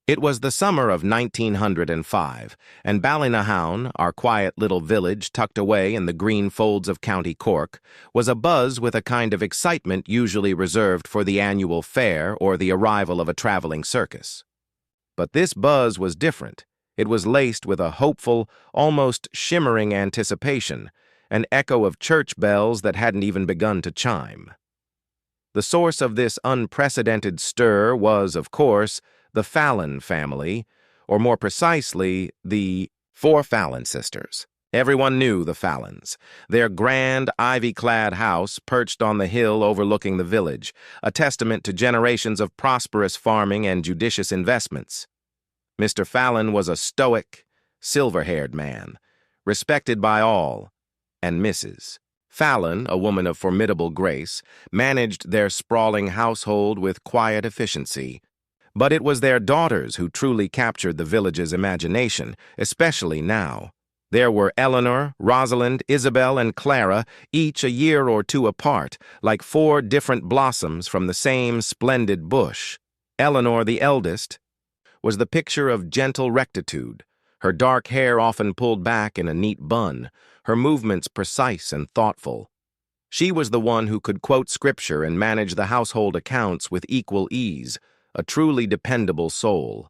It was the summer of 1905, and Ballynahown, our quiet little village tucked away in the green folds of County Cork, was abuzz with a kind of excitement usually reserved for the annual fair or the arrival of a traveling circus. But this buzz was different. It was laced with a hopeful, almost shimmering anticipation, an echo of church bells that hadn't even begun to chime. The source of this unprecedented stir was, of course, the Fallon family, or more precisely, the four Fallon sisters. Everyone knew the Fallons, their grand, ivy-clad house perched on the hill overlooking the village, a testament to generations of prosperous farming and judicious investments. Mr. Fallon was a stoic, silver-haired man, respected by all, and Mrs. Fallon, a woman of formidable grace, managed their sprawling household with quiet efficiency. But it was their daughters who truly captured the village's imagination, especially now. There were Eleanor, Rosalind, Isabel, and Clara, each a year or two apart, like four different blossoms from the same splendid bush. Eleanor, the eldest, was the picture of gentle rectitude, her dark hair often pulled back in a neat bun, her movements precise and thoughtful. She was the one who could quote scripture and manage the household accounts with equal ease, a truly dependable soul.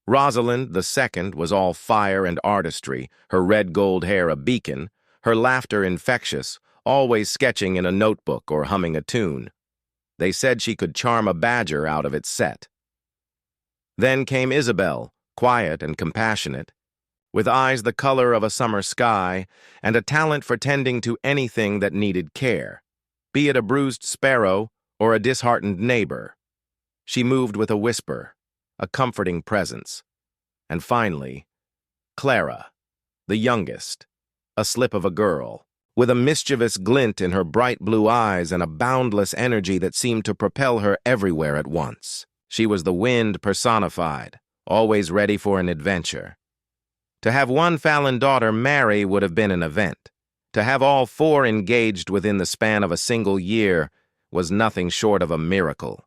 Rosalind, the second, was all fire and artistry, her red gold hair a beacon, her laughter infectious, always sketching in a notebook or humming a tune. They said she could charm a badger out of its set. Then came Isabel, quiet and compassionate, with eyes the color of a summer sky and a talent for tending to anything that needed care, be it a bruised sparrow or a disheartened neighbor. She moved with a whisper, a comforting presence. And finally, Clara, the youngest, a slip of a girl, with a mischievous glint in her bright blue eyes and a boundless energy that seemed to propel her everywhere at once. She was the wind personified, always ready for an adventure. To have one Fallon daughter marry would have been an event. To have all four engaged within the span of a single year was nothing short of a miracle.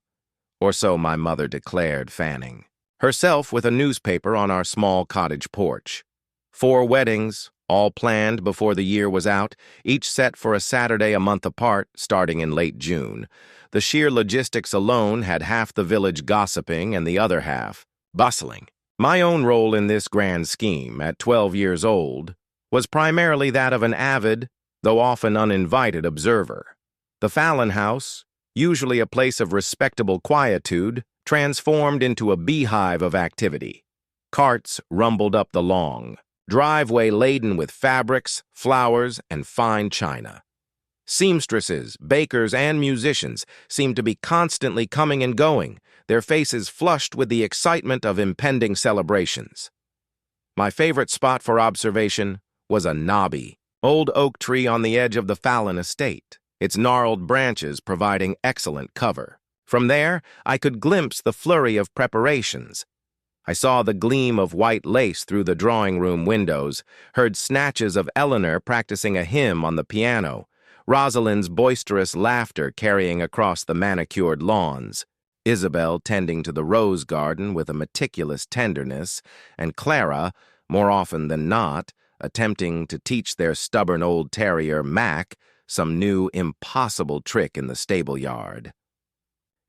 Or so my mother declared, fanning herself with a newspaper on our small cottage porch. 4 weddings, all planned before the year was out, each set for a Saturday a month apart, starting in late June. The sheer logistics alone had half the village gossiping and the other half bustling. My own role in this grand scheme, at 12 years old, was primarily that of an avid, though often uninvited, observer. The Fallon house, usually a place of respectable quietude, transformed into a beehive of activity. Carts rumbled up the long driveway laden with fabrics, flowers, and fine china. Seamstresses, bakers, and musicians seemed to be constantly coming and going, their faces flushed with the excitement of impending celebrations. My favorite spot for observation was a knobby, old oak tree on the edge of the Fallon estate, its gnarled branches providing excellent cover. From there, I could glimpse the flurry of preparations. I saw the gleam of white lace through the drawing-room windows, heard snatches of Eleanor practicing a hymn on the piano, Rosalind's boisterous laughter carrying across the manicured lawns, Isabel tending to the rose garden with a meticulous tenderness, and Clara, more often than not, attempting to teach their stubborn old terrier, Mac, some new, impossible trick in the stable yard.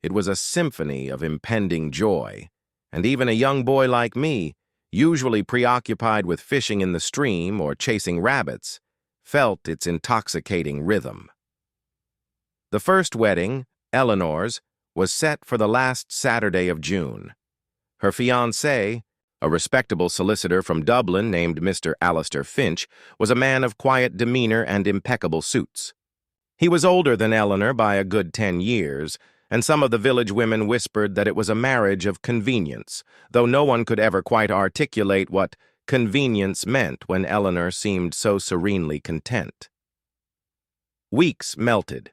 It was a symphony of impending joy, and even a young boy like me, usually preoccupied with fishing in the stream or chasing rabbits, felt its intoxicating rhythm. The first wedding, Eleanor's, was set for the last Saturday of June. Her fiancé, a respectable solicitor from Dublin named Mr. Alistair Finch, was a man of quiet demeanor and impeccable suits. He was older than Eleanor by a good 10 years, and some of the village women whispered that it was a marriage of convenience, though no one could ever quite articulate what convenience meant when Eleanor seemed so serenely content. Weeks melted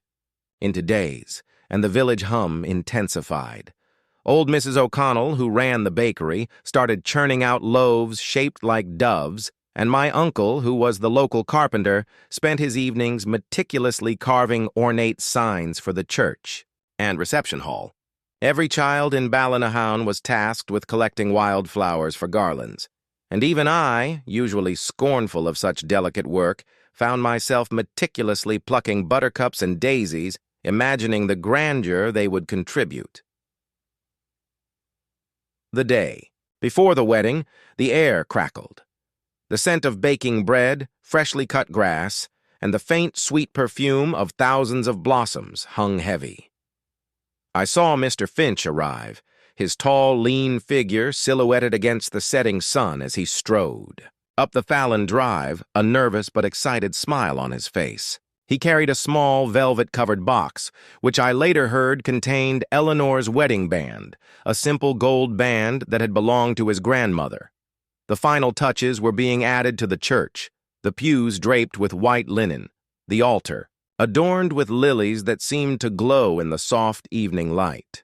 into days, and the village hum intensified. Old Mrs. O'Connell, who ran the bakery, started churning out loaves shaped like doves, and my uncle, who was the local carpenter, spent his evenings meticulously carving ornate signs for the church and reception hall. Every child in Ballinahown was tasked with collecting wildflowers for garlands, and even I, usually scornful of such delicate work, found myself meticulously plucking buttercups and daisies, imagining the grandeur they would contribute. The day. Before the wedding, the air crackled. The scent of baking bread, freshly cut grass, and the faint, sweet perfume of thousands of blossoms hung heavy. I saw Mr. Finch arrive, his tall, lean figure silhouetted against the setting sun as he strode. Up the Fallon drive, a nervous but excited smile on his face. He carried a small, velvet-covered box, which I later heard contained Eleanor's wedding band, a simple gold band that had belonged to his grandmother. The final touches were being added to the church, the pews draped with white linen, the altar, adorned with lilies that seemed to glow in the soft evening light.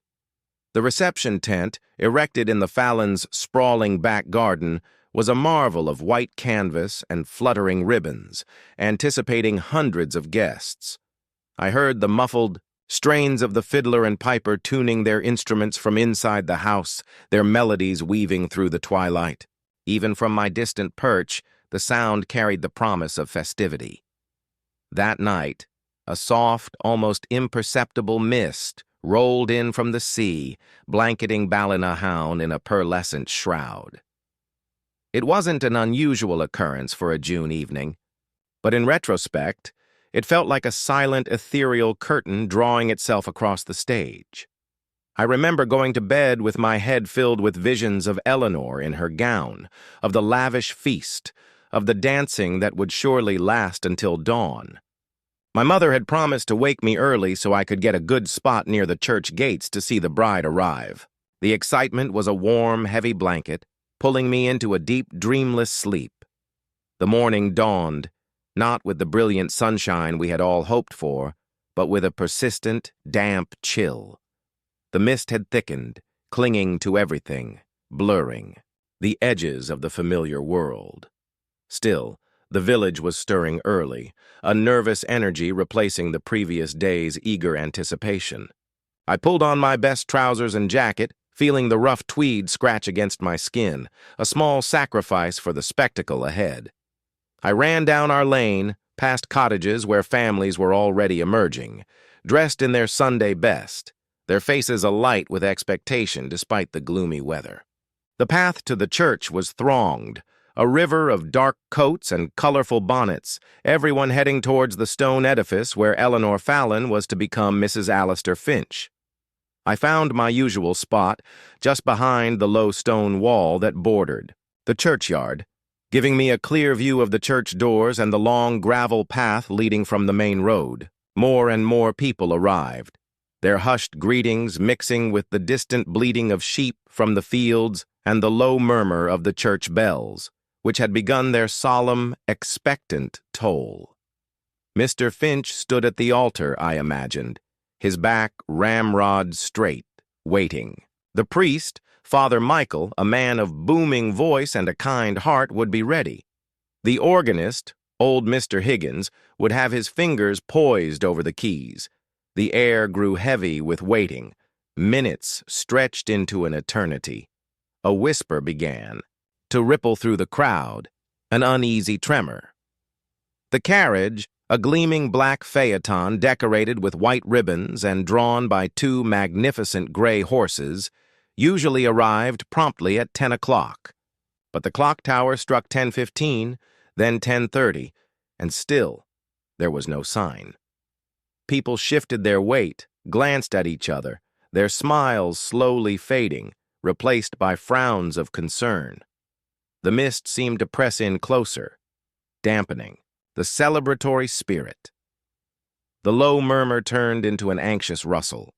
The reception tent, erected in the Fallons' sprawling back garden, was a marvel of white canvas and fluttering ribbons, anticipating hundreds of guests. I heard the muffled strains of the fiddler and piper tuning their instruments from inside the house, their melodies weaving through the twilight. Even from my distant perch, the sound carried the promise of festivity. That night, a soft, almost imperceptible mist rolled in from the sea, blanketing Ballinahown in a pearlescent shroud. It wasn't an unusual occurrence for a June evening, but in retrospect, it felt like a silent, ethereal curtain drawing itself across the stage. I remember going to bed with my head filled with visions of Eleanor in her gown, of the lavish feast, of the dancing that would surely last until dawn. My mother had promised to wake me early so I could get a good spot near the church gates to see the bride arrive. The excitement was a warm, heavy blanket, pulling me into a deep, dreamless sleep. The morning dawned, not with the brilliant sunshine we had all hoped for, but with a persistent, damp chill. The mist had thickened, clinging to everything, blurring the edges of the familiar world. Still, the village was stirring early, a nervous energy replacing the previous day's eager anticipation. I pulled on my best trousers and jacket, feeling the rough tweed scratch against my skin, a small sacrifice for the spectacle ahead. I ran down our lane, past cottages where families were already emerging, dressed in their Sunday best, their faces alight with expectation despite the gloomy weather. The path to the church was thronged, a river of dark coats and colorful bonnets, everyone heading towards the stone edifice where Eleanor Fallon was to become Mrs. Alistair Finch. I found my usual spot, just behind the low stone wall that bordered the churchyard, giving me a clear view of the church doors and the long gravel path leading from the main road. More and more people arrived, their hushed greetings mixing with the distant bleating of sheep from the fields and the low murmur of the church bells, which had begun their solemn, expectant toll. Mr. Finch stood at the altar, I imagined, his back ramrod straight, waiting. The priest, Father Michael, a man of booming voice and a kind heart, would be ready. The organist, old Mr. Higgins, would have his fingers poised over the keys. The air grew heavy with waiting. Minutes stretched into an eternity. A whisper began to ripple through the crowd, an uneasy tremor. The carriage, a gleaming black phaeton decorated with white ribbons and drawn by two magnificent gray horses, usually arrived promptly at 10 o'clock. But the clock tower struck 10:15, then 10:30, and still there was no sign. People shifted their weight, glanced at each other, their smiles slowly fading, replaced by frowns of concern. The mist seemed to press in closer, dampening the celebratory spirit. The low murmur turned into an anxious rustle.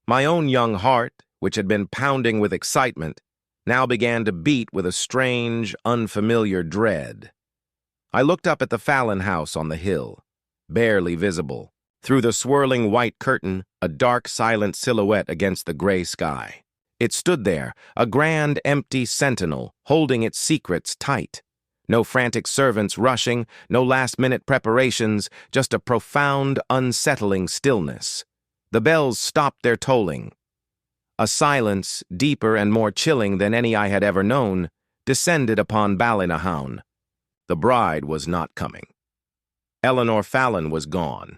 My own young heart, which had been pounding with excitement, now began to beat with a strange, unfamiliar dread. I looked up at the Fallon house on the hill, barely visible, through the swirling white curtain, a dark, silent silhouette against the gray sky. It stood there, a grand, empty sentinel, holding its secrets tight. No frantic servants rushing, no last-minute preparations, just a profound, unsettling stillness. The bells stopped their tolling. A silence, deeper and more chilling than any I had ever known, descended upon Ballynahown. The bride was not coming. Eleanor Fallon was gone.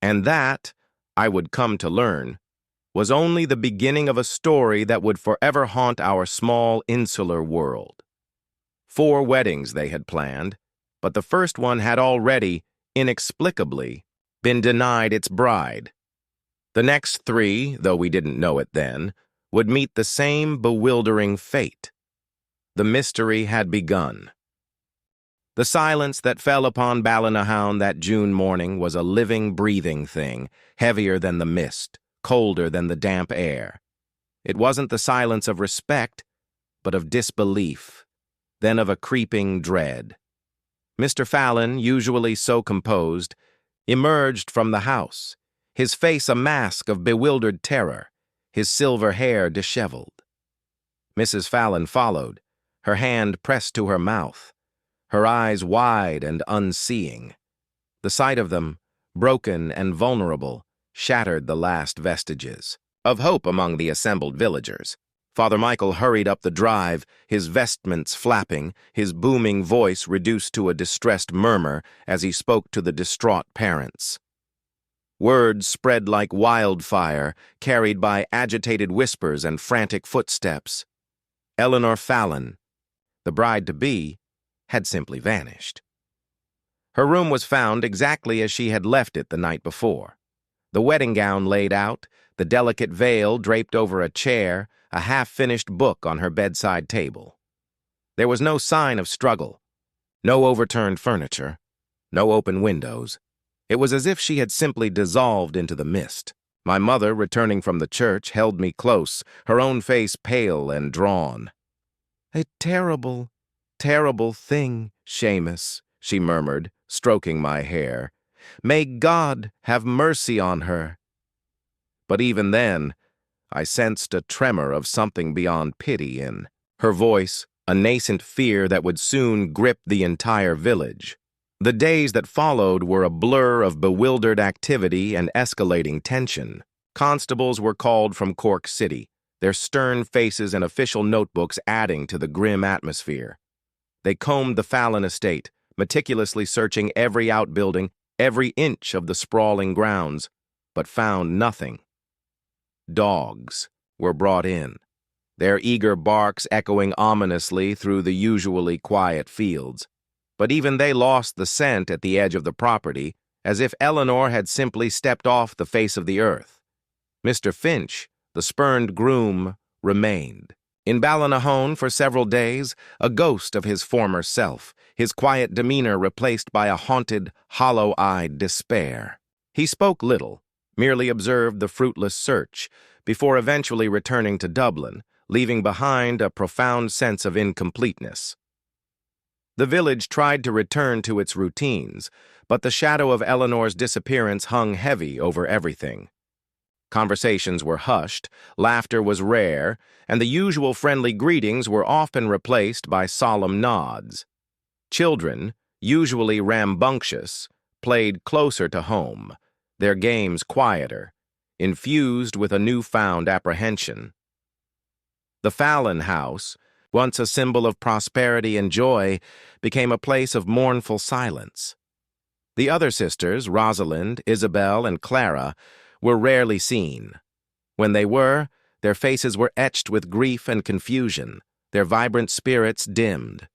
And that, I would come to learn, was only the beginning of a story that would forever haunt our small, insular world. 4 weddings they had planned, but the first one had already, inexplicably, been denied its bride. The next 3, though we didn't know it then, would meet the same bewildering fate. The mystery had begun. The silence that fell upon Ballynahown that June morning was a living, breathing thing, heavier than the mist, colder than the damp air. It wasn't the silence of respect, but of disbelief, then of a creeping dread. Mr. Fallon, usually so composed, emerged from the house, his face a mask of bewildered terror, his silver hair disheveled. Mrs. Fallon followed, her hand pressed to her mouth, her eyes wide and unseeing. The sight of them, broken and vulnerable, shattered the last vestiges of hope among the assembled villagers. Father Michael hurried up the drive, his vestments flapping, his booming voice reduced to a distressed murmur as he spoke to the distraught parents. Words spread like wildfire, carried by agitated whispers and frantic footsteps. Eleanor Fallon, the bride-to-be, had simply vanished. Her room was found exactly as she had left it the night before. The wedding gown laid out, the delicate veil draped over a chair, a half-finished book on her bedside table. There was no sign of struggle, no overturned furniture, no open windows. It was as if she had simply dissolved into the mist. My mother, returning from the church, held me close, her own face pale and drawn. "A terrible, terrible thing, Seamus," she murmured, stroking my hair. "May God have mercy on her." But even then, I sensed a tremor of something beyond pity in her voice, a nascent fear that would soon grip the entire village. The days that followed were a blur of bewildered activity and escalating tension. Constables were called from Cork City, their stern faces and official notebooks adding to the grim atmosphere. They combed the Fallon estate, meticulously searching every outbuilding, every inch of the sprawling grounds, but found nothing. Dogs were brought in, their eager barks echoing ominously through the usually quiet fields. But even they lost the scent at the edge of the property, as if Eleanor had simply stepped off the face of the earth. Mr. Finch, the spurned groom, remained. In Ballynahown for several days, a ghost of his former self, his quiet demeanor replaced by a haunted, hollow-eyed despair. He spoke little, merely observed the fruitless search, before eventually returning to Dublin, leaving behind a profound sense of incompleteness. The village tried to return to its routines, but the shadow of Eleanor's disappearance hung heavy over everything. Conversations were hushed, laughter was rare, and the usual friendly greetings were often replaced by solemn nods. Children, usually rambunctious, played closer to home, their games quieter, infused with a newfound apprehension. The Fallon house, once a symbol of prosperity and joy, became a place of mournful silence. The other sisters, Rosalind, Isabel, and Clara, were rarely seen. When they were, their faces were etched with grief and confusion, their vibrant spirits dimmed.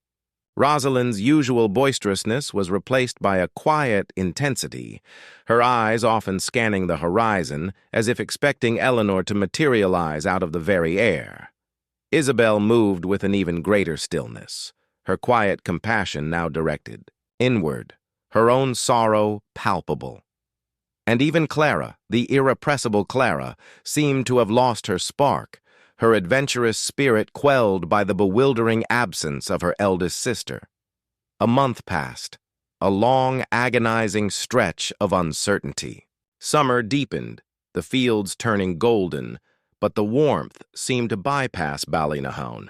Rosalind's usual boisterousness was replaced by a quiet intensity, her eyes often scanning the horizon as if expecting Eleanor to materialize out of the very air. Isabel moved with an even greater stillness, her quiet compassion now directed inward, her own sorrow palpable. And even Clara, the irrepressible Clara, seemed to have lost her spark, her adventurous spirit quelled by the bewildering absence of her eldest sister. A month passed, a long, agonizing stretch of uncertainty. Summer deepened, the fields turning golden, but the warmth seemed to bypass Ballynahown.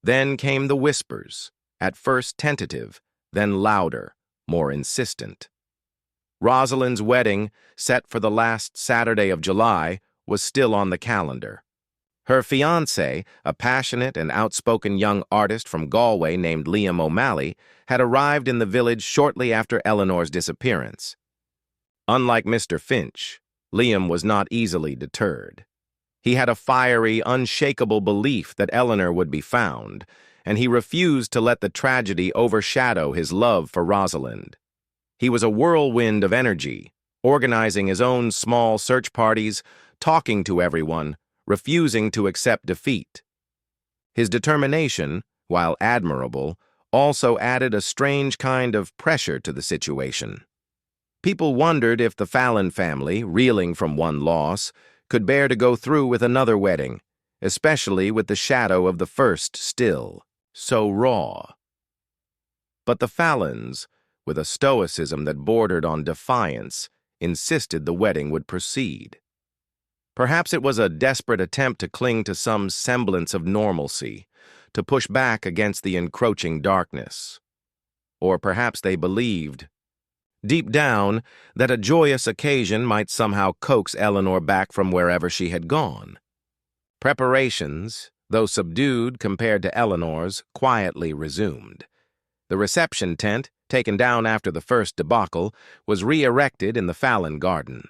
Then came the whispers, at first tentative, then louder, more insistent. Rosalind's wedding, set for the last Saturday of July, was still on the calendar. Her fiancé, a passionate and outspoken young artist from Galway named Liam O'Malley, had arrived in the village shortly after Eleanor's disappearance. Unlike Mr. Finch, Liam was not easily deterred. He had a fiery, unshakable belief that Eleanor would be found, and he refused to let the tragedy overshadow his love for Rosalind. He was a whirlwind of energy, organizing his own small search parties, talking to everyone, refusing to accept defeat. His determination, while admirable, also added a strange kind of pressure to the situation. People wondered if the Fallon family, reeling from one loss, could bear to go through with another wedding, especially with the shadow of the first still so raw. But the Fallons, with a stoicism that bordered on defiance, insisted the wedding would proceed. Perhaps it was a desperate attempt to cling to some semblance of normalcy, to push back against the encroaching darkness. Or perhaps they believed, deep down, that a joyous occasion might somehow coax Eleanor back from wherever she had gone. Preparations, though subdued compared to Eleanor's, quietly resumed. The reception tent, taken down after the first debacle, was re-erected in the Fallon garden.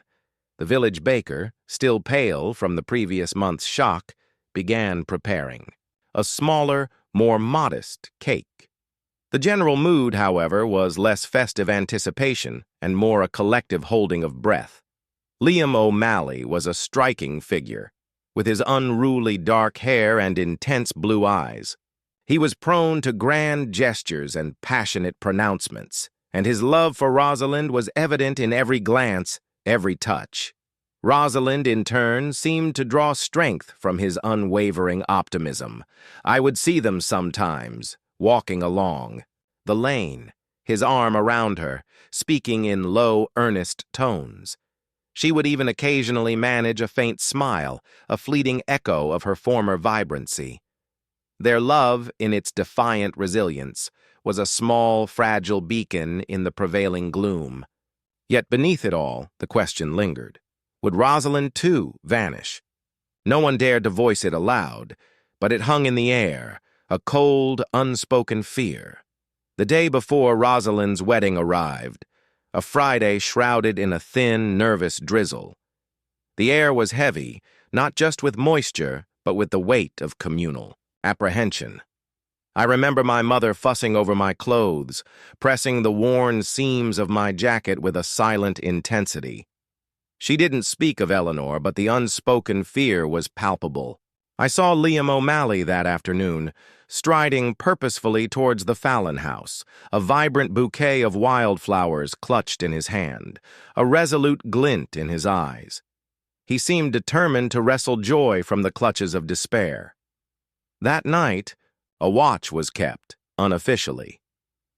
The village baker, still pale from the previous month's shock, began preparing a smaller, more modest cake. The general mood, however, was less festive anticipation and more a collective holding of breath. Liam O'Malley was a striking figure, with his unruly dark hair and intense blue eyes. He was prone to grand gestures and passionate pronouncements, and his love for Rosalind was evident in every glance, every touch. Rosalind, in turn, seemed to draw strength from his unwavering optimism. I would see them sometimes, walking along the lane, his arm around her, speaking in low, earnest tones. She would even occasionally manage a faint smile, a fleeting echo of her former vibrancy. Their love, in its defiant resilience, was a small, fragile beacon in the prevailing gloom. Yet beneath it all, the question lingered. Would Rosalind, too, vanish? No one dared to voice it aloud, but it hung in the air, a cold, unspoken fear. The day before Rosalind's wedding arrived, a Friday shrouded in a thin, nervous drizzle. The air was heavy, not just with moisture, but with the weight of communal apprehension. I remember my mother fussing over my clothes, pressing the worn seams of my jacket with a silent intensity. She didn't speak of Eleanor, but the unspoken fear was palpable. I saw Liam O'Malley that afternoon, striding purposefully towards the Fallon house, a vibrant bouquet of wildflowers clutched in his hand, a resolute glint in his eyes. He seemed determined to wrestle joy from the clutches of despair. That night, a watch was kept, unofficially.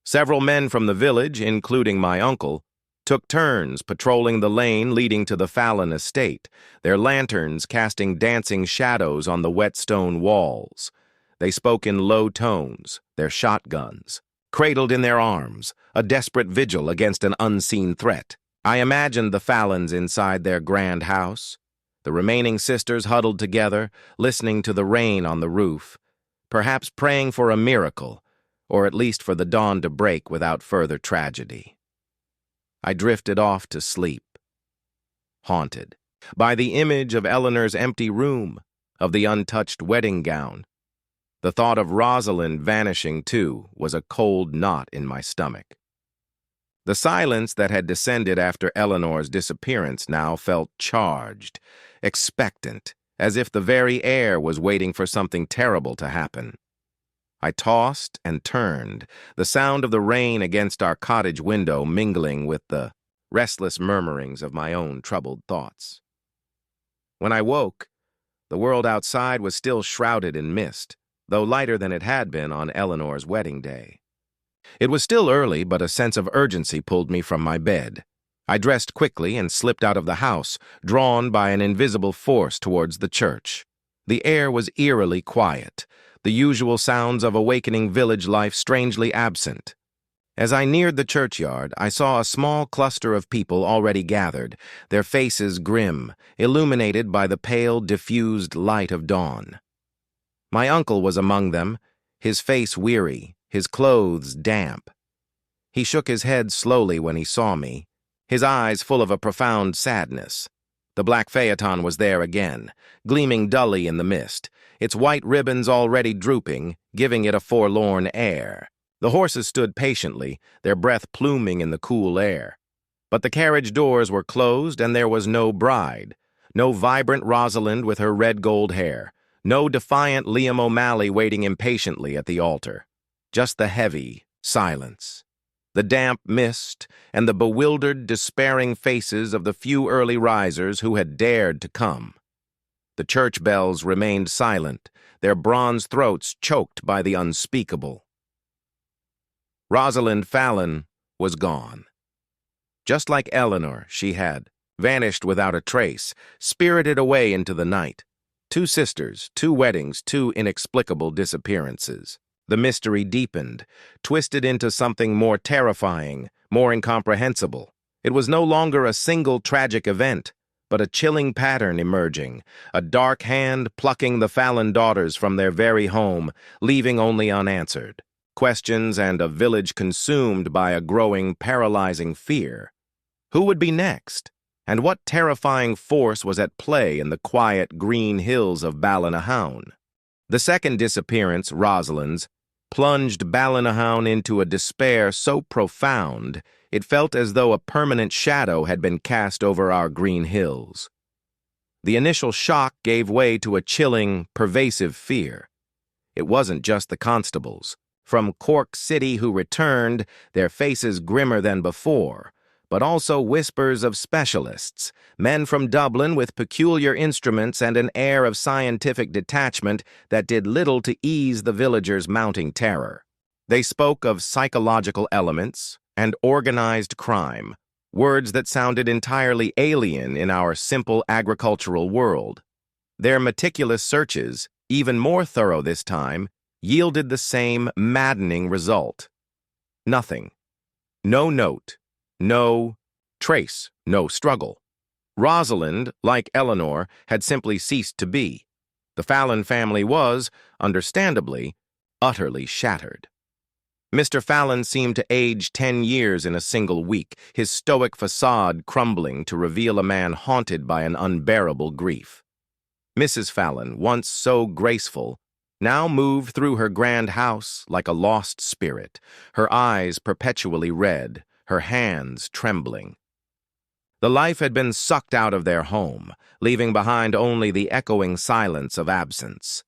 Several men from the village, including my uncle, took turns patrolling the lane leading to the Fallon estate, their lanterns casting dancing shadows on the wet stone walls. They spoke in low tones, their shotguns, cradled in their arms, a desperate vigil against an unseen threat. I imagined the Fallons inside their grand house, the remaining sisters huddled together, listening to the rain on the roof, perhaps praying for a miracle, or at least for the dawn to break without further tragedy. I drifted off to sleep, haunted by the image of Eleanor's empty room, of the untouched wedding gown. The thought of Rosalind vanishing, too, was a cold knot in my stomach. The silence that had descended after Eleanor's disappearance now felt charged, expectant, as if the very air was waiting for something terrible to happen. I tossed and turned, the sound of the rain against our cottage window mingling with the restless murmurings of my own troubled thoughts. When I woke, the world outside was still shrouded in mist, though lighter than it had been on Eleanor's wedding day. It was still early, but a sense of urgency pulled me from my bed. I dressed quickly and slipped out of the house, drawn by an invisible force towards the church. The air was eerily quiet, the usual sounds of awakening village life strangely absent. As I neared the churchyard, I saw a small cluster of people already gathered, their faces grim, illuminated by the pale, diffused light of dawn. My uncle was among them, his face weary, his clothes damp. He shook his head slowly when he saw me, his eyes full of a profound sadness. The black phaeton was there again, gleaming dully in the mist, its white ribbons already drooping, giving it a forlorn air. The horses stood patiently, their breath pluming in the cool air. But the carriage doors were closed, and there was no bride, no vibrant Rosalind with her red-gold hair, no defiant Liam O'Malley waiting impatiently at the altar. Just the heavy silence, the damp mist, and the bewildered, despairing faces of the few early risers who had dared to come. The church bells remained silent, their bronze throats choked by the unspeakable. Rosalind Fallon was gone. Just like Eleanor, she had vanished without a trace, spirited away into the night. 2 sisters, 2 weddings, 2 inexplicable disappearances. The mystery deepened, twisted into something more terrifying, more incomprehensible. It was no longer a single tragic event, but a chilling pattern emerging, a dark hand plucking the Fallon daughters from their very home, leaving only unanswered questions and a village consumed by a growing, paralyzing fear. Who would be next? And what terrifying force was at play in the quiet green hills of Ballynahown? The second disappearance, Rosalind's, plunged Ballynahown into a despair so profound it felt as though a permanent shadow had been cast over our green hills. The initial shock gave way to a chilling, pervasive fear. It wasn't just the constables from Cork City who returned, their faces grimmer than before, but also whispers of specialists, men from Dublin with peculiar instruments and an air of scientific detachment that did little to ease the villagers' mounting terror. They spoke of psychological elements and organized crime, words that sounded entirely alien in our simple agricultural world. Their meticulous searches, even more thorough this time, yielded the same maddening result. Nothing. No note. No trace. No struggle. Rosalind, like Eleanor, had simply ceased to be. The Fallon family was, understandably, utterly shattered. Mr. Fallon seemed to age 10 years in a single week, his stoic facade crumbling to reveal a man haunted by an unbearable grief. Mrs. Fallon, once so graceful, now moved through her grand house like a lost spirit, her eyes perpetually red, her hands trembling. The life had been sucked out of their home, leaving behind only the echoing silence of absence.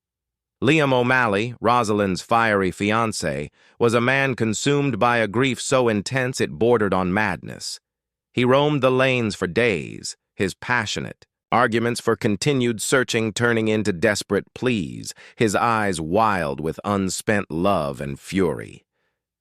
Liam O'Malley, Rosalind's fiery fiancé, was a man consumed by a grief so intense it bordered on madness. He roamed the lanes for days, his passionate arguments for continued searching turning into desperate pleas, his eyes wild with unspent love and fury.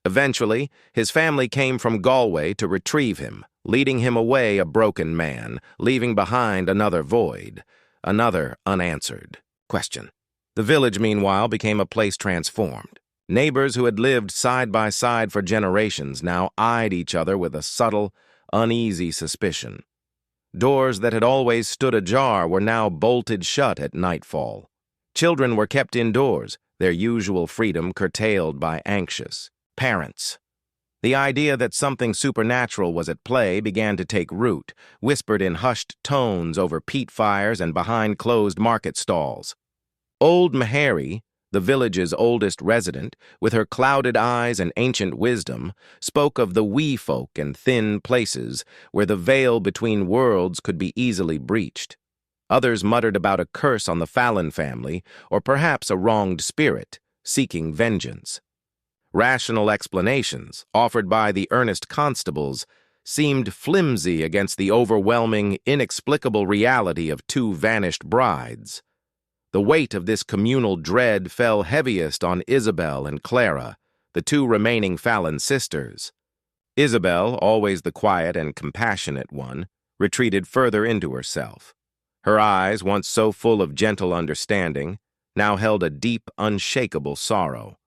Eventually, his family came from Galway to retrieve him, leading him away a broken man, leaving behind another void, another unanswered question. The village, meanwhile, became a place transformed. Neighbors who had lived side by side for generations now eyed each other with a subtle, uneasy suspicion. Doors that had always stood ajar were now bolted shut at nightfall. Children were kept indoors, their usual freedom curtailed by anxious parents. The idea that something supernatural was at play began to take root, whispered in hushed tones over peat fires and behind closed market stalls. Old Meharry, the village's oldest resident, with her clouded eyes and ancient wisdom, spoke of the wee folk and thin places where the veil between worlds could be easily breached. Others muttered about a curse on the Fallon family, or perhaps a wronged spirit, seeking vengeance. Rational explanations, offered by the earnest constables, seemed flimsy against the overwhelming, inexplicable reality of 2 vanished brides. The weight of this communal dread fell heaviest on Isabel and Clara, the 2 remaining Fallon sisters. Isabel, always the quiet and compassionate one, retreated further into herself. Her eyes, once so full of gentle understanding, now held a deep, unshakable sorrow.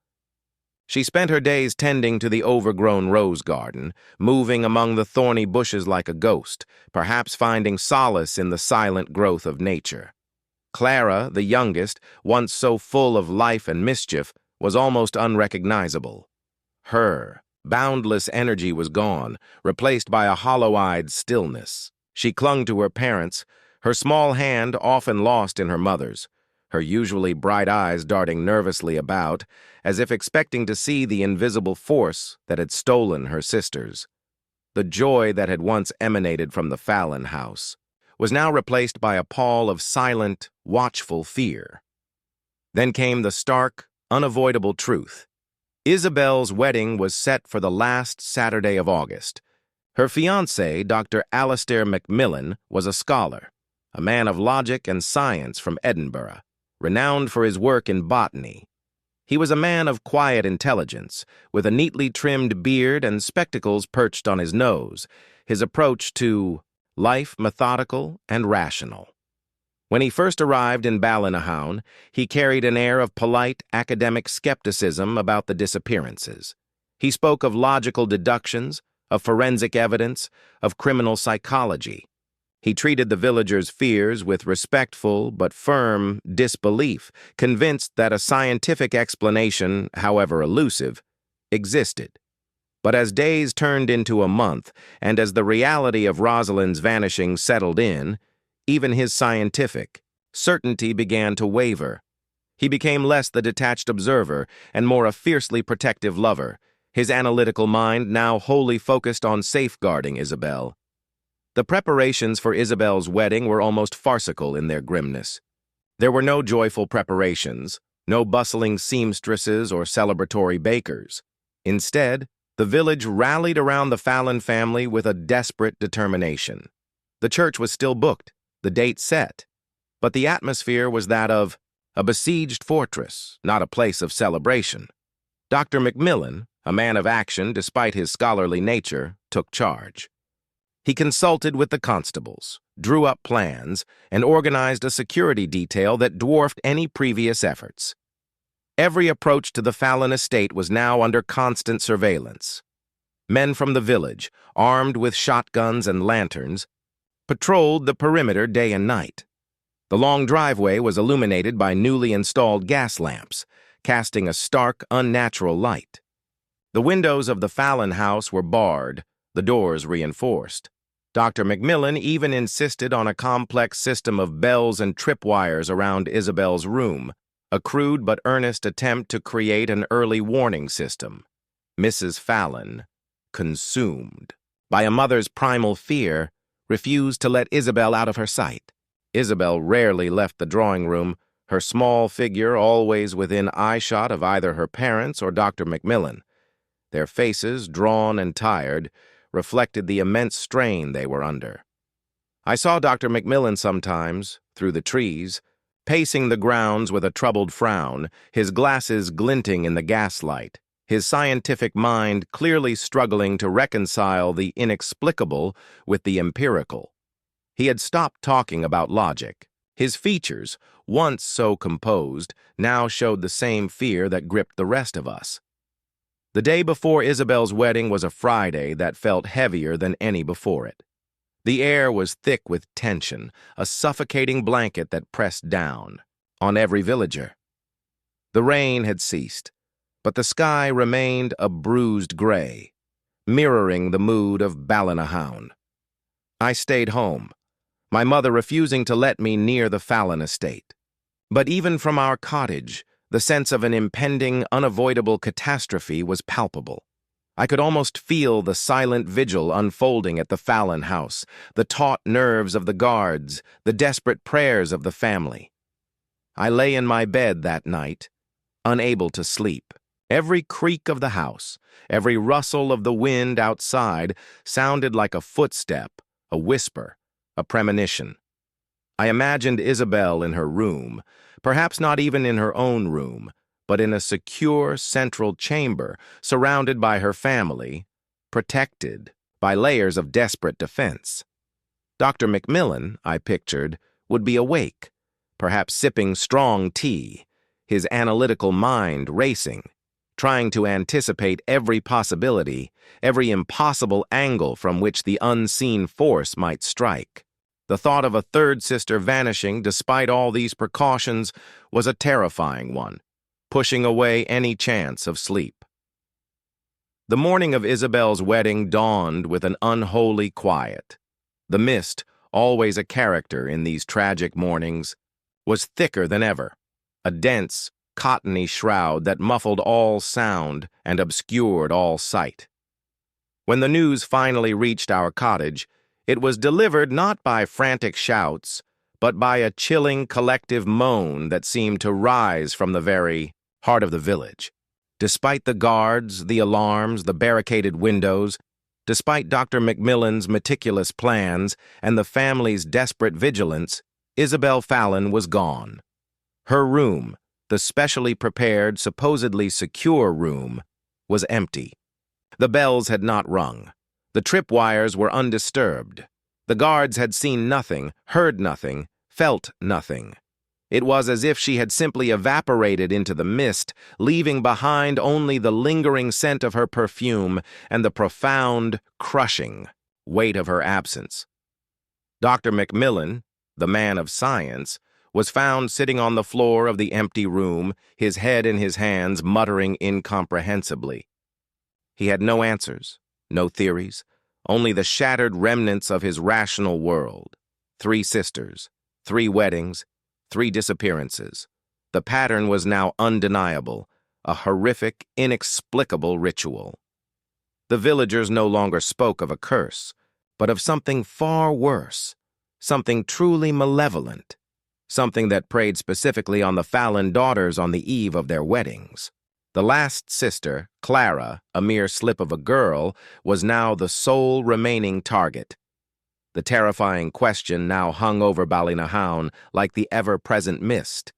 She spent her days tending to the overgrown rose garden, moving among the thorny bushes like a ghost, perhaps finding solace in the silent growth of nature. Clara, the youngest, once so full of life and mischief, was almost unrecognizable. Her boundless energy was gone, replaced by a hollow-eyed stillness. She clung to her parents, her small hand often lost in her mother's, her usually bright eyes darting nervously about, as if expecting to see the invisible force that had stolen her sisters. The joy that had once emanated from the Fallon house was now replaced by a pall of silent, watchful fear. Then came the stark, unavoidable truth. Isabel's wedding was set for the last Saturday of August. Her fiancé, Dr. Alistair Macmillan, was a scholar, a man of logic and science from Edinburgh, renowned for his work in botany. He was a man of quiet intelligence, with a neatly trimmed beard and spectacles perched on his nose, his approach to life methodical and rational. When he first arrived in Ballynahown, he carried an air of polite academic skepticism about the disappearances. He spoke of logical deductions, of forensic evidence, of criminal psychology. He treated the villagers' fears with respectful but firm disbelief, convinced that a scientific explanation, however elusive, existed. But as days turned into a month, and as the reality of Rosalind's vanishing settled in, even his scientific certainty began to waver. He became less the detached observer and more a fiercely protective lover, his analytical mind now wholly focused on safeguarding Isabel. The preparations for Isabel's wedding were almost farcical in their grimness. There were no joyful preparations, no bustling seamstresses or celebratory bakers. Instead, the village rallied around the Fallon family with a desperate determination. The church was still booked, the date set, but the atmosphere was that of a besieged fortress, not a place of celebration. Dr. Macmillan, a man of action despite his scholarly nature, took charge. He consulted with the constables, drew up plans, and organized a security detail that dwarfed any previous efforts. Every approach to the Fallon estate was now under constant surveillance. Men from the village, armed with shotguns and lanterns, patrolled the perimeter day and night. The long driveway was illuminated by newly installed gas lamps, casting a stark, unnatural light. The windows of the Fallon house were barred, the doors reinforced. Dr. Macmillan even insisted on a complex system of bells and tripwires around Isabel's room, a crude but earnest attempt to create an early warning system. Mrs. Fallon, consumed by a mother's primal fear, refused to let Isabel out of her sight. Isabel rarely left the drawing room, her small figure always within eyeshot of either her parents or Dr. Macmillan. Their faces, drawn and tired, reflected the immense strain they were under. I saw Dr. Macmillan sometimes, through the trees, pacing the grounds with a troubled frown, his glasses glinting in the gaslight, his scientific mind clearly struggling to reconcile the inexplicable with the empirical. He had stopped talking about logic. His features, once so composed, now showed the same fear that gripped the rest of us. The day before Isabel's wedding was a Friday that felt heavier than any before it. The air was thick with tension, a suffocating blanket that pressed down on every villager. The rain had ceased, but the sky remained a bruised gray, mirroring the mood of Ballynahown. I stayed home, my mother refusing to let me near the Fallon estate. But even from our cottage, the sense of an impending, unavoidable catastrophe was palpable. I could almost feel the silent vigil unfolding at the Fallon house, the taut nerves of the guards, the desperate prayers of the family. I lay in my bed that night, unable to sleep. Every creak of the house, every rustle of the wind outside sounded like a footstep, a whisper, a premonition. I imagined Isabel in her room, perhaps not even in her own room, but in a secure central chamber, surrounded by her family, protected by layers of desperate defense. Dr. Macmillan, I pictured, would be awake, perhaps sipping strong tea, his analytical mind racing, trying to anticipate every possibility, every impossible angle from which the unseen force might strike. The thought of a third sister vanishing despite all these precautions was a terrifying one, pushing away any chance of sleep. The morning of Isabel's wedding dawned with an unholy quiet. The mist, always a character in these tragic mornings, was thicker than ever, a dense, cottony shroud that muffled all sound and obscured all sight. When the news finally reached our cottage, it was delivered not by frantic shouts, but by a chilling collective moan that seemed to rise from the very heart of the village. Despite the guards, the alarms, the barricaded windows, despite Dr. Macmillan's meticulous plans and the family's desperate vigilance, Isabel Fallon was gone. Her room, the specially prepared, supposedly secure room, was empty. The bells had not rung. The tripwires were undisturbed. The guards had seen nothing, heard nothing, felt nothing. It was as if she had simply evaporated into the mist, leaving behind only the lingering scent of her perfume and the profound, crushing weight of her absence. Dr. Macmillan, the man of science, was found sitting on the floor of the empty room, his head in his hands, muttering incomprehensibly. He had no answers, no theories, only the shattered remnants of his rational world. 3 sisters, 3 weddings, 3 disappearances. The pattern was now undeniable, a horrific, inexplicable ritual. The villagers no longer spoke of a curse, but of something far worse, something truly malevolent, something that preyed specifically on the Fallon daughters on the eve of their weddings. The last sister, Clara, a mere slip of a girl, was now the sole remaining target. The terrifying question now hung over Ballynahown like the ever-present mist.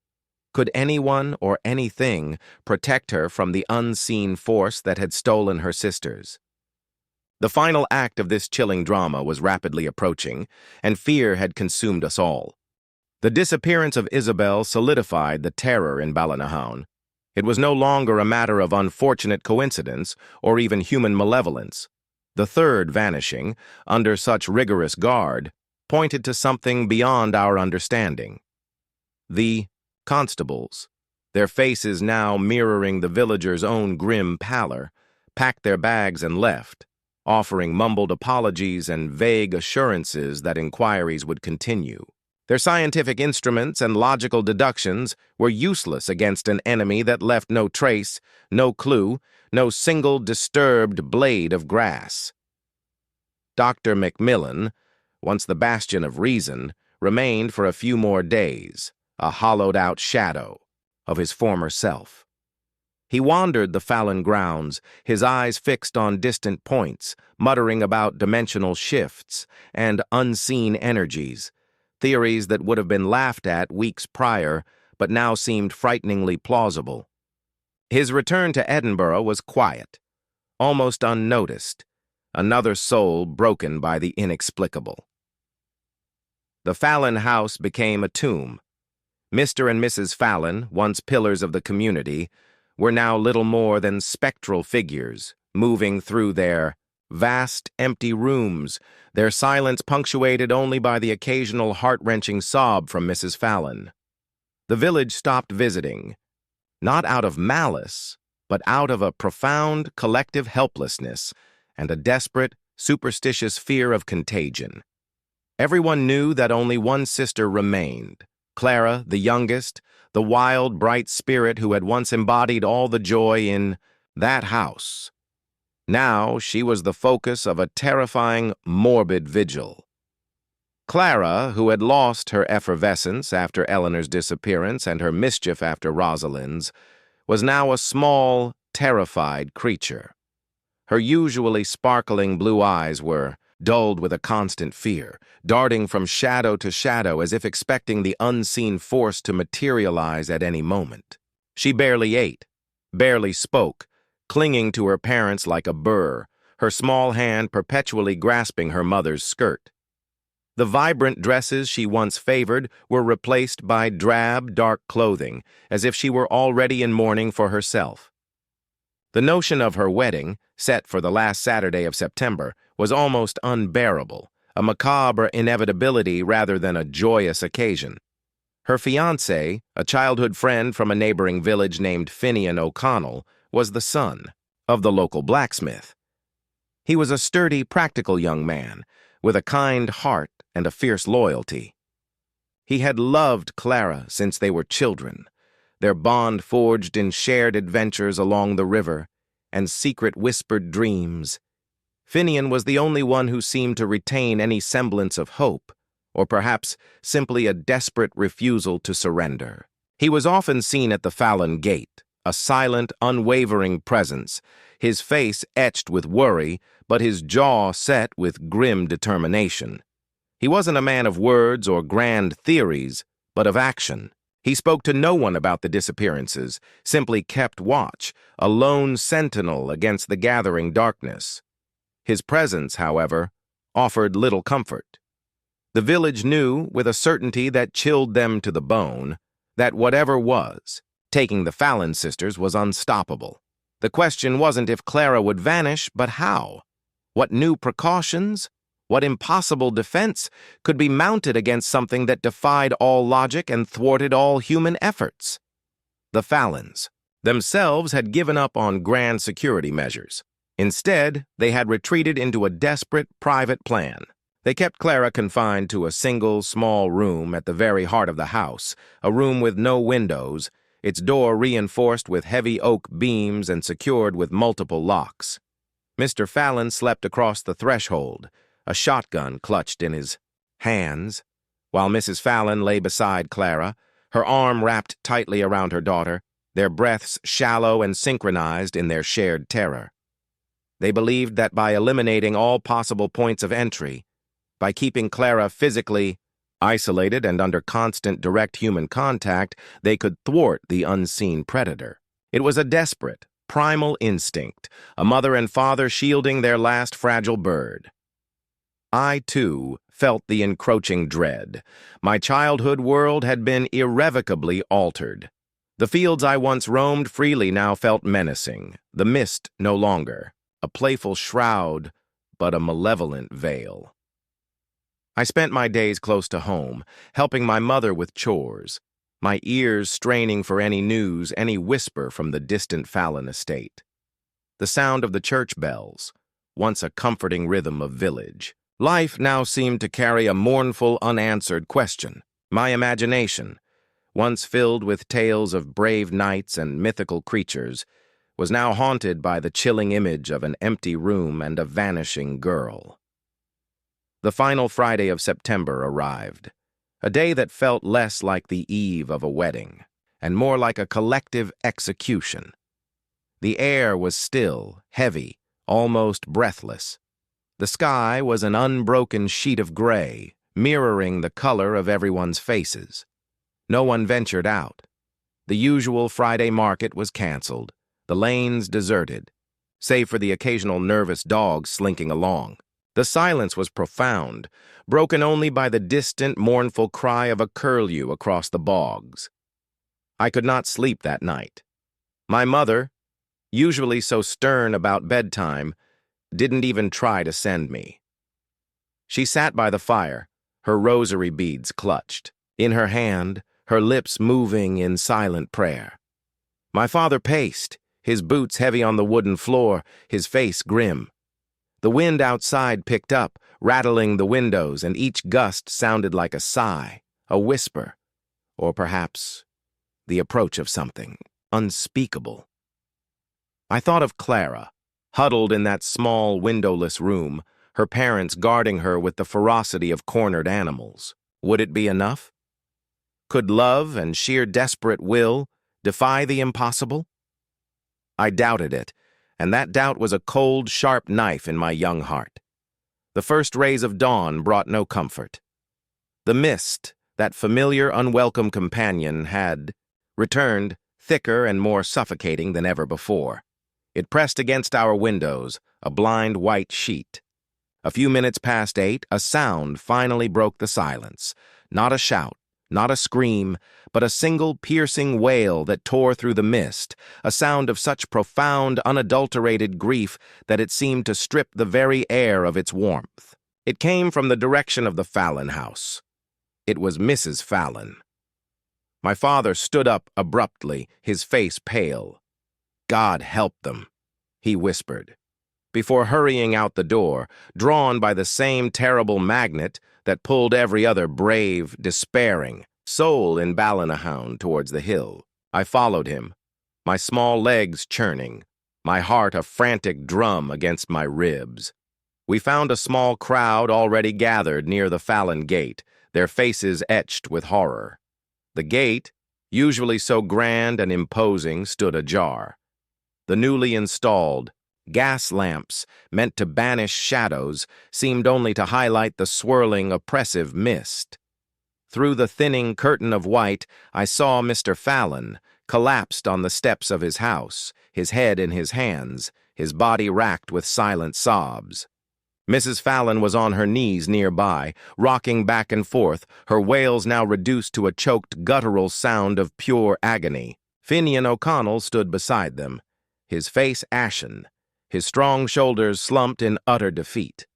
Could anyone or anything protect her from the unseen force that had stolen her sisters? The final act of this chilling drama was rapidly approaching, and fear had consumed us all. The disappearance of Isabel solidified the terror in Ballynahown. It was no longer a matter of unfortunate coincidence or even human malevolence. The third vanishing, under such rigorous guard, pointed to something beyond our understanding. The constables, their faces now mirroring the villagers' own grim pallor, packed their bags and left, offering mumbled apologies and vague assurances that inquiries would continue. Their scientific instruments and logical deductions were useless against an enemy that left no trace, no clue, no single disturbed blade of grass. Dr. Macmillan, once the bastion of reason, remained for a few more days, a hollowed-out shadow of his former self. He wandered the Fallon grounds, his eyes fixed on distant points, muttering about dimensional shifts and unseen energies, theories that would have been laughed at weeks prior, but now seemed frighteningly plausible. His return to Edinburgh was quiet, almost unnoticed, another soul broken by the inexplicable. The Fallon house became a tomb. Mr. and Mrs. Fallon, once pillars of the community, were now little more than spectral figures, moving through their vast, empty rooms, their silence punctuated only by the occasional heart-wrenching sob from Mrs. Fallon. The village stopped visiting, not out of malice, but out of a profound collective helplessness and a desperate, superstitious fear of contagion. Everyone knew that only one sister remained, Clara, the youngest, the wild, bright spirit who had once embodied all the joy in that house. Now she was the focus of a terrifying, morbid vigil. Clara, who had lost her effervescence after Eleanor's disappearance and her mischief after Rosalind's, was now a small, terrified creature. Her usually sparkling blue eyes were dulled with a constant fear, darting from shadow to shadow as if expecting the unseen force to materialize at any moment. She barely ate, barely spoke, clinging to her parents like a burr, her small hand perpetually grasping her mother's skirt. The vibrant dresses she once favored were replaced by drab, dark clothing, as if she were already in mourning for herself. The notion of her wedding, set for the last Saturday of September, was almost unbearable, a macabre inevitability rather than a joyous occasion. Her fiancé, a childhood friend from a neighboring village named Finian O'Connell, was the son of the local blacksmith. He was a sturdy, practical young man, with a kind heart and a fierce loyalty. He had loved Clara since they were children, their bond forged in shared adventures along the river and secret whispered dreams. Finian was the only one who seemed to retain any semblance of hope, or perhaps simply a desperate refusal to surrender. He was often seen at the Fallon gate, a silent, unwavering presence, his face etched with worry, but his jaw set with grim determination. He wasn't a man of words or grand theories, but of action. He spoke to no one about the disappearances, simply kept watch, a lone sentinel against the gathering darkness. His presence, however, offered little comfort. The village knew, with a certainty that chilled them to the bone, that whatever was, taking the Fallon sisters was unstoppable. The question wasn't if Clara would vanish, but how. What new precautions, what impossible defense could be mounted against something that defied all logic and thwarted all human efforts? The Fallons themselves had given up on grand security measures. Instead, they had retreated into a desperate private plan. They kept Clara confined to a single, small room at the very heart of the house, a room with no windows, its door reinforced with heavy oak beams and secured with multiple locks. Mr. Fallon slept across the threshold, a shotgun clutched in his hands, while Mrs. Fallon lay beside Clara, her arm wrapped tightly around her daughter, their breaths shallow and synchronized in their shared terror. They believed that by eliminating all possible points of entry, by keeping Clara physically isolated and under constant direct human contact, they could thwart the unseen predator. It was a desperate, primal instinct, a mother and father shielding their last fragile bird. I, too, felt the encroaching dread. My childhood world had been irrevocably altered. The fields I once roamed freely now felt menacing, the mist no longer, a playful shroud, but a malevolent veil. I spent my days close to home, helping my mother with chores, my ears straining for any news, any whisper from the distant Fallon estate. The sound of the church bells, once a comforting rhythm of village. Life now seemed to carry a mournful, unanswered question. My imagination, once filled with tales of brave knights and mythical creatures, was now haunted by the chilling image of an empty room and a vanishing girl. The final Friday of September arrived, a day that felt less like the eve of a wedding and more like a collective execution. The air was still, heavy, almost breathless. The sky was an unbroken sheet of gray, mirroring the color of everyone's faces. No one ventured out. The usual Friday market was canceled, the lanes deserted, save for the occasional nervous dog slinking along. The silence was profound, broken only by the distant, mournful cry of a curlew across the bogs. I could not sleep that night. My mother, usually so stern about bedtime, didn't even try to send me. She sat by the fire, her rosary beads clutched, in her hand, her lips moving in silent prayer. My father paced, his boots heavy on the wooden floor, his face grim. The wind outside picked up, rattling the windows, and each gust sounded like a sigh, a whisper, or perhaps the approach of something unspeakable. I thought of Clara, huddled in that small, windowless room, her parents guarding her with the ferocity of cornered animals. Would it be enough? Could love and sheer desperate will defy the impossible? I doubted it, and that doubt was a cold, sharp knife in my young heart. The first rays of dawn brought no comfort. The mist, that familiar, unwelcome companion, had returned, thicker and more suffocating than ever before. It pressed against our windows, a blind white sheet. A few minutes past 8, a sound finally broke the silence. Not a shout, Not a scream, but a single piercing wail that tore through the mist, a sound of such profound, unadulterated grief that it seemed to strip the very air of its warmth. It came from the direction of the Fallon house. It was Mrs. Fallon. My father stood up abruptly, his face pale. "God help them," he whispered, before hurrying out the door, drawn by the same terrible magnet that pulled every other brave, despairing soul in Ballynahound towards the hill. I followed him, my small legs churning, my heart a frantic drum against my ribs. We found a small crowd already gathered near the Fallon gate, their faces etched with horror. The gate, usually so grand and imposing, stood ajar. The newly installed gas lamps, meant to banish shadows, seemed only to highlight the swirling, oppressive mist. Through the thinning curtain of white, I saw Mr. Fallon, collapsed on the steps of his house, his head in his hands, his body racked with silent sobs. Mrs. Fallon was on her knees nearby, rocking back and forth, her wails now reduced to a choked, guttural sound of pure agony. Finian O'Connell stood beside them, his face ashen, his strong shoulders slumped in utter defeat.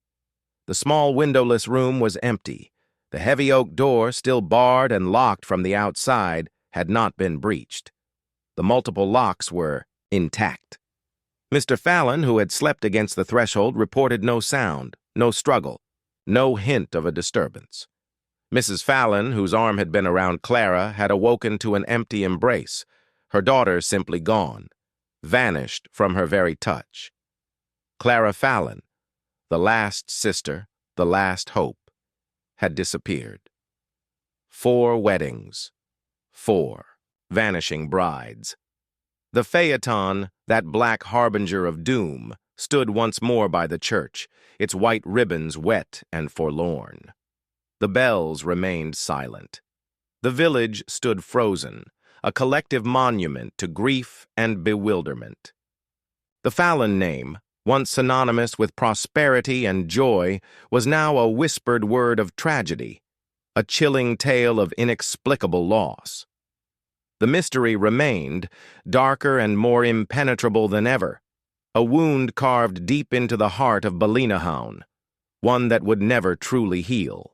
The small windowless room was empty. The heavy oak door, still barred and locked from the outside, had not been breached. The multiple locks were intact. Mr. Fallon, who had slept against the threshold, reported no sound, no struggle, no hint of a disturbance. Mrs. Fallon, whose arm had been around Clara, had awoken to an empty embrace, her daughter simply gone, vanished from her very touch. Clara Fallon, the last sister, the last hope, had disappeared. 4 weddings, 4 vanishing brides. The phaeton, that black harbinger of doom, stood once more by the church, its white ribbons wet and forlorn. The bells remained silent. The village stood frozen, a collective monument to grief and bewilderment. The Fallon name, once synonymous with prosperity and joy, was now a whispered word of tragedy, a chilling tale of inexplicable loss. The mystery remained, darker and more impenetrable than ever, a wound carved deep into the heart of Ballynahound, one that would never truly heal.